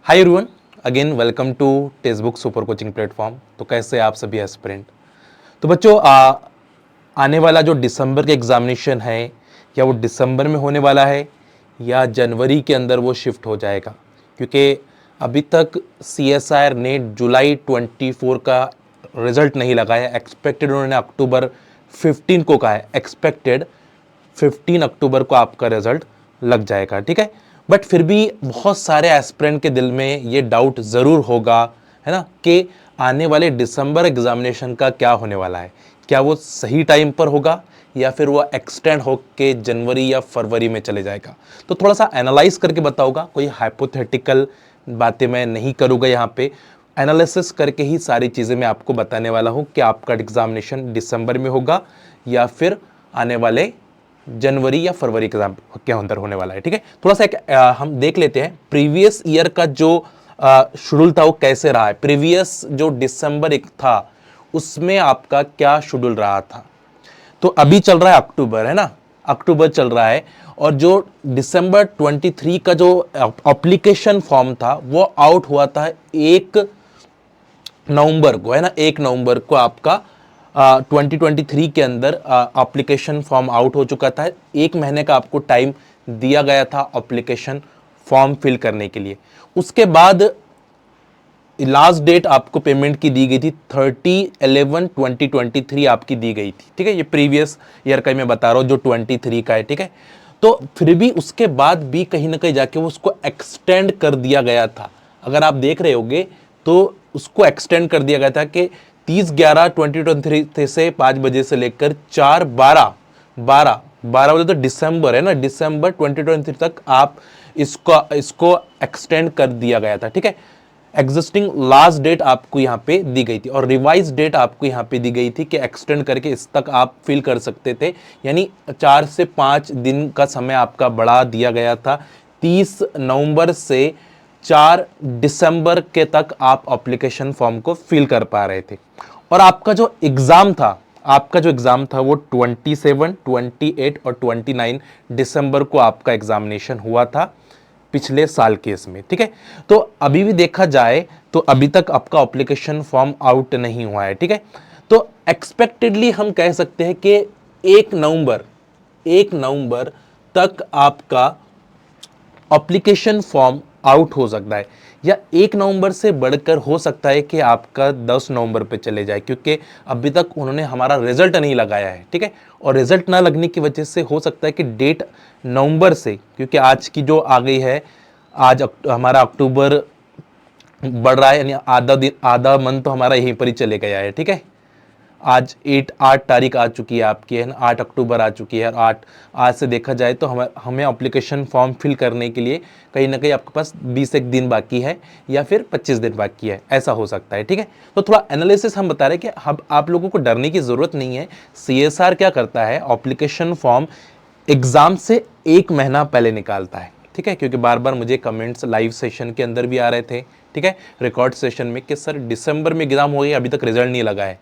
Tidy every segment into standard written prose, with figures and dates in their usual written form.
Hi everyone, again welcome to textbook super coaching platform. तो कैसे आप सभी एस्पिरेंट। तो बच्चों आने वाला जो दिसंबर का एग्जामिनेशन है, क्या वो दिसंबर में होने वाला है या जनवरी के अंदर वो शिफ्ट हो जाएगा? क्योंकि अभी तक CSIR ने जुलाई 24 का रिजल्ट नहीं लगाया। एक्सपेक्टेड उन्होंने अक्टूबर 15 को कहा है। एक्सपेक्टेड 15 अक्टूबर को आपका रिजल्ट लग जाएगा, ठीक है। बट फिर भी बहुत सारे एस्पिरेंट के दिल में ये डाउट ज़रूर होगा, है ना, कि आने वाले दिसंबर एग्जामिनेशन का क्या होने वाला है। क्या वो सही टाइम पर होगा या फिर वो एक्सटेंड होके जनवरी या फरवरी में चले जाएगा? तो थोड़ा सा एनालाइज करके बताऊंगा, कोई हाइपोथेटिकल बातें मैं नहीं करूँगा यहाँ पे। एनालिसिस करके ही सारी चीज़ें मैं आपको बताने वाला हूँ कि आपका एग्जामिनेशन दिसंबर में होगा या फिर आने वाले जनवरी या फरवरी एग्जाम के अंदर होने वाला है, ठीक है। थोड़ा सा हम देख लेते हैं प्रीवियस ईयर का जो शेड्यूल था वो कैसे रहा है। प्रीवियस जो दिसंबर एक था उसमें आपका क्या शेड्यूल रहा था। तो अभी चल रहा है अक्टूबर, है ना, अक्टूबर चल रहा है। और जो दिसंबर 23 का जो एप्लीकेशन फॉर्म था वो आउट हुआ था 1 नवंबर को, है ना। 1 नवंबर को आपका 2023 के अंदर एप्लीकेशन फॉर्म आउट हो चुका था। 1 महीने का आपको टाइम दिया गया था एप्लीकेशन फॉर्म फिल करने के लिए। उसके बाद लास्ट डेट आपको पेमेंट की दी गई थी 30/11/2023 आपकी दी गई थी, ठीक है। ये प्रीवियस ईयर का मैं बता रहा हूँ जो 23 का है, ठीक है। तो फिर भी उसके बाद भी कहीं ना कहीं जाके वो उसको एक्सटेंड कर दिया गया था। अगर आप देख रहे होगे तो उसको एक्सटेंड कर दिया गया था कि 30/11/2023 से 5 बजे से लेकर 4/12 बजे तो दिसंबर, है ना, दिसंबर 2023 तक आप इसको एक्सटेंड कर दिया गया था, ठीक है। एग्जिस्टिंग लास्ट डेट आपको यहाँ पे दी गई थी और रिवाइज डेट आपको यहाँ पे दी गई थी कि एक्सटेंड करके इस तक आप फिल कर सकते थे। यानी 4 से 5 दिन का समय आपका बढ़ा दिया गया था। 30 नवंबर से 4 दिसंबर के तक आप एप्लीकेशन फॉर्म को फिल कर पा रहे थे। और आपका जो एग्जाम था वो 27, 28 और 29 दिसंबर को आपका एग्जामिनेशन हुआ था पिछले साल के इसमें, ठीक है। तो अभी भी देखा जाए तो अभी तक आपका एप्लीकेशन फॉर्म आउट नहीं हुआ है, ठीक है। तो एक्सपेक्टेडली हम कह सकते हैं कि 1 नवंबर तक आपका एप्लीकेशन फॉर्म आउट हो सकता है, या 1 नवंबर से बढ़कर हो सकता है कि आपका 10 नवंबर पे चले जाए, क्योंकि अभी तक उन्होंने हमारा रिजल्ट नहीं लगाया है, ठीक है। और रिजल्ट ना लगने की वजह से हो सकता है कि डेट नवंबर से, क्योंकि आज की जो आ गई है, आज हमारा अक्टूबर बढ़ रहा है, यानी आधा दिन आधा मंथ तो हमारा यहीं पर ही चले गया है, ठीक है। आज 8 तारीख आ चुकी है आपकी, है ना, 8 अक्टूबर आ चुकी है। और 8 आज से देखा जाए तो हमें एप्लीकेशन फॉर्म फिल करने के लिए कहीं ना कहीं आपके पास 20 एक दिन बाकी है या फिर 25 दिन बाकी है, ऐसा हो सकता है, ठीक है। तो थोड़ा एनालिसिस हम बता रहे हैं कि आप लोगों को डरने की ज़रूरत नहीं है। CSR क्या करता है, एप्लीकेशन फॉर्म एग्ज़ाम से 1 महीना पहले निकालता है, ठीक है। क्योंकि बार बार मुझे कमेंट्स लाइव सेशन के अंदर भी आ रहे थे, ठीक है, रिकॉर्ड सेशन में, कि सर दिसंबर में एग्ज़ाम हो गया, अभी तक रिजल्ट नहीं लगा है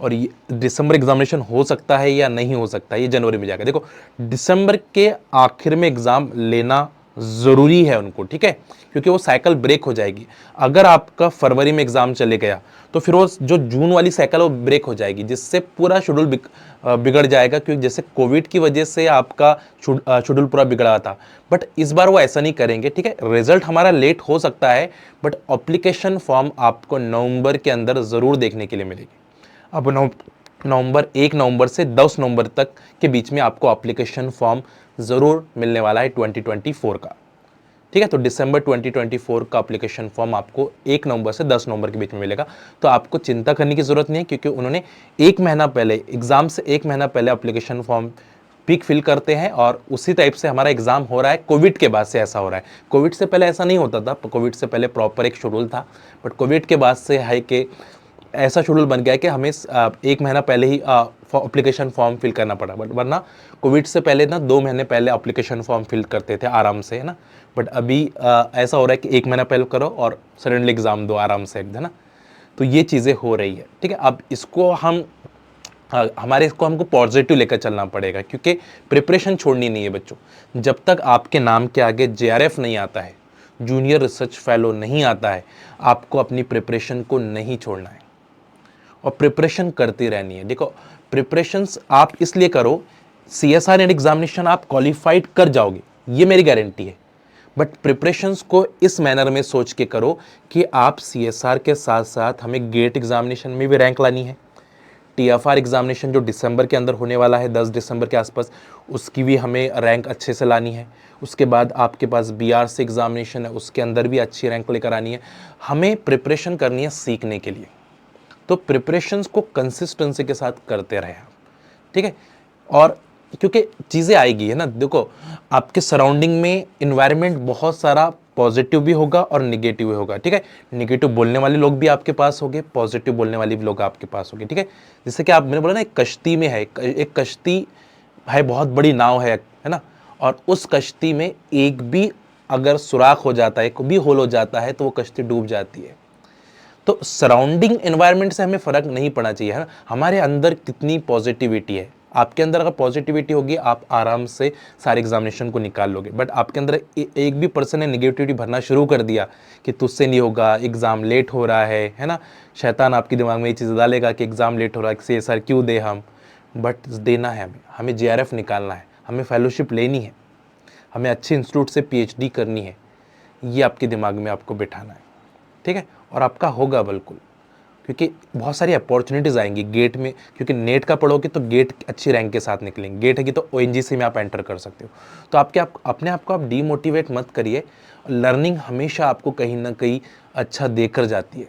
और ये दिसंबर एग्जामिनेशन हो सकता है या नहीं हो सकता है, ये जनवरी में जाकर। देखो, दिसंबर के आखिर में एग्जाम लेना ज़रूरी है उनको, ठीक है, क्योंकि वो साइकिल ब्रेक हो जाएगी। अगर आपका फरवरी में एग्जाम चले गया तो फिर वो जो जून वाली साइकिल वो ब्रेक हो जाएगी, जिससे पूरा शेड्यूल बिगड़ जाएगा। क्योंकि जैसे कोविड की वजह से आपका शेड्यूल पूरा बिगड़ा था, बट इस बार वो ऐसा नहीं करेंगे, ठीक है। रिजल्ट हमारा लेट हो सकता है, बट एप्लीकेशन फॉर्म आपको नवंबर के अंदर ज़रूर देखने के लिए मिलेगी। अब 1 नवंबर से 10 नवंबर तक के बीच में आपको एप्लीकेशन फॉर्म ज़रूर मिलने वाला है 2024 का, ठीक है। तो दिसंबर 2024 का एप्लीकेशन फॉर्म आपको 1 नवंबर से 10 नवंबर के बीच में मिलेगा। तो आपको चिंता करने की ज़रूरत नहीं है, क्योंकि उन्होंने 1 महीना पहले, एग्ज़ाम से 1 महीना पहले एप्लीकेशन फॉर्म पिक फिल करते हैं। और उसी टाइप से हमारा एग्ज़ाम हो रहा है। कोविड के बाद से ऐसा हो रहा है, कोविड से पहले ऐसा नहीं होता था। कोविड से पहले प्रॉपर एक शेड्यूल था, बट कोविड के बाद से है कि ऐसा शेड्यूल बन गया है कि हमें 1 महीना पहले ही एप्लीकेशन फॉर्म फिल करना पड़ा। बट वरना कोविड से पहले ना 2 महीने पहले एप्लीकेशन फॉर्म फिल करते थे आराम से, है ना। बट अभी ऐसा हो रहा है कि 1 महीना पहले करो और सडनली एग्ज़ाम दो आराम से, है ना। तो ये चीज़ें हो रही है, ठीक है। अब इसको हमको पॉजिटिव लेकर चलना पड़ेगा, क्योंकि प्रिपरेशन छोड़नी नहीं है बच्चों। जब तक आपके नाम के आगे JRF नहीं आता है जूनियर रिसर्च फेलो नहीं आता है, आपको अपनी प्रिपरेशन को नहीं छोड़ना है और प्रिपरेशन करती रहनी है। देखो प्रिपरेशंस आप इसलिए करो, CSR एंड एग्जामिनेशन आप क्वालिफाइड कर जाओगे, ये मेरी गारंटी है, बट प्रिपरेशंस को इस मैनर में सोच के करो कि आप CSR के साथ साथ हमें गेट एग्जामिनेशन में भी रैंक लानी है, TFR एग्जामिनेशन जो दिसंबर के अंदर होने वाला है 10 दिसंबर के आसपास, उसकी भी हमें रैंक अच्छे से लानी है। उसके बाद आपके पास BRC एग्जामिनेशन है, उसके अंदर भी अच्छी रैंक लेकर आनी है। हमें प्रिपरेशन करनी है सीखने के लिए, तो प्रिपरेशंस को कंसिस्टेंसी के साथ करते रहे आप, ठीक है। और क्योंकि चीज़ें आएगी है ना, देखो आपके सराउंडिंग में इन्वायरमेंट बहुत सारा पॉजिटिव भी होगा और निगेटिव भी होगा, ठीक है। निगेटिव बोलने वाले लोग भी आपके पास होंगे, पॉजिटिव बोलने वाले भी लोग आपके पास होंगे, ठीक है। जैसे कि आप, मैंने बोला ना एक कश्ती में है, एक कश्ती है, बहुत बड़ी नाव है ना, और उस कश्ती में एक भी अगर सुराख हो जाता है, कोई भी होल हो जाता है, तो वो कश्ती डूब जाती है। तो सराउंडिंग एनवायरनमेंट से हमें फ़र्क नहीं पड़ना चाहिए, है ना। हमारे अंदर कितनी पॉजिटिविटी है, आपके अंदर अगर पॉजिटिविटी होगी आप आराम से सारे एग्जामिनेशन को निकाल लोगे। बट आपके अंदर एक भी पर्सन ने निगेटिविटी भरना शुरू कर दिया कि तुझसे नहीं होगा, एग्ज़ाम लेट हो रहा है ना, शैतान आपके दिमाग में ये चीज़ डालेगा कि एग्ज़ाम लेट हो रहा है, CSR क्यों दे हम। बट देना है, हमें JRF निकालना है, हमें फेलोशिप लेनी है, हमें अच्छे इंस्टीट्यूट से PhD करनी है, ये आपके दिमाग में आपको बिठाना है, ठीक है। और आपका होगा बिल्कुल, क्योंकि बहुत सारी अपॉर्चुनिटीज़ आएंगी गेट में, क्योंकि नेट का पढ़ोगे तो गेट अच्छी रैंक के साथ निकलेंगे, गेट है कि तो ONGC में आप एंटर कर सकते हो। तो अपने आप को आप डीमोटिवेट मत करिए, लर्निंग हमेशा आपको कहीं ना कहीं अच्छा देकर जाती है।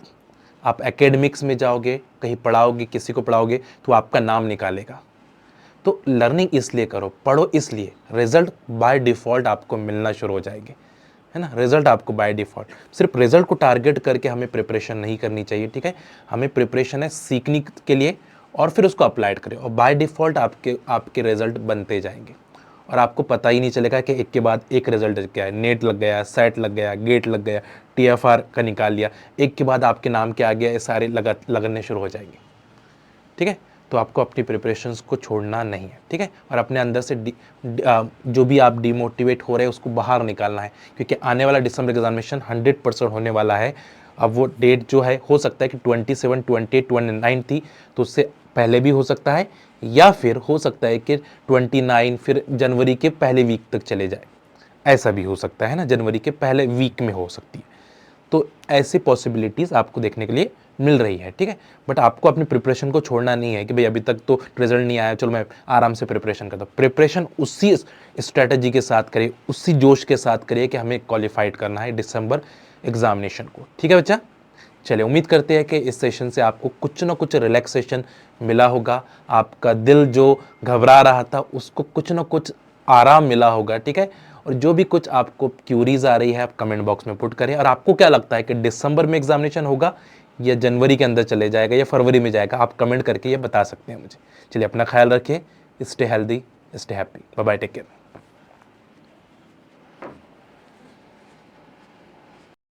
आप एकेडमिक्स में जाओगे, कहीं पढ़ाओगे, किसी को पढ़ाओगे तो आपका नाम निकालेगा। तो लर्निंग इसलिए करो, पढ़ो इसलिए, रिजल्ट बाय डिफ़ॉल्ट आपको मिलना शुरू हो जाएंगे, है ना। रिजल्ट आपको बाय डिफ़ॉल्ट, सिर्फ रिजल्ट को टारगेट करके हमें प्रिपरेशन नहीं करनी चाहिए, ठीक है। हमें प्रिपरेशन है सीखने के लिए और फिर उसको अप्लाइड करें, और बाय डिफ़ॉल्ट आपके रिजल्ट बनते जाएंगे और आपको पता ही नहीं चलेगा कि एक के बाद एक रिजल्ट क्या है। नेट लग गया, सेट लग गया, गेट लग गया, TFR का निकाल लिया, एक के बाद आपके नाम के आगे ये सारे लगने शुरू हो जाएंगे, ठीक है। तो आपको अपनी प्रिपरेशंस को छोड़ना नहीं है, ठीक है। और अपने अंदर से जो भी आप डिमोटिवेट हो रहे हैं उसको बाहर निकालना है, क्योंकि आने वाला दिसंबर एग्जामिनेशन 100% होने वाला है। अब वो डेट जो है हो सकता है कि 27, 28, 29 थी, तो उससे पहले भी हो सकता है, या फिर हो सकता है कि 29 फिर जनवरी के पहले वीक तक चले जाए, ऐसा भी हो सकता है ना, जनवरी के पहले वीक में हो सकती है। तो ऐसी पॉसिबिलिटीज़ आपको देखने के लिए मिल रही है, ठीक है। बट आपको अपनी प्रिपरेशन को छोड़ना नहीं है कि भाई अभी तक तो रिजल्ट नहीं आया, चलो मैं आराम से प्रिपरेशन करता हूँ। प्रिपरेशन उसी स्ट्रेटजी के साथ करिए, उसी जोश के साथ करिए कि हमें क्वालिफाइड करना है दिसंबर एग्जामिनेशन को, ठीक है बच्चा। चलिए, उम्मीद करते हैं कि इस सेशन से आपको कुछ ना कुछ रिलैक्सेशन मिला होगा, आपका दिल जो घबरा रहा था उसको कुछ ना कुछ आराम मिला होगा, ठीक है। और जो भी कुछ आपको क्यूरीज आ रही है आप कमेंट बॉक्स में पुट करें, और आपको क्या लगता है कि दिसंबर में एग्जामिनेशन होगा या जनवरी के अंदर चले जाएगा या फरवरी में जाएगा, आप कमेंट करके ये बता सकते हैं मुझे। चलिए, अपना ख्याल रखिए, stay healthy, stay happy, bye bye, take care.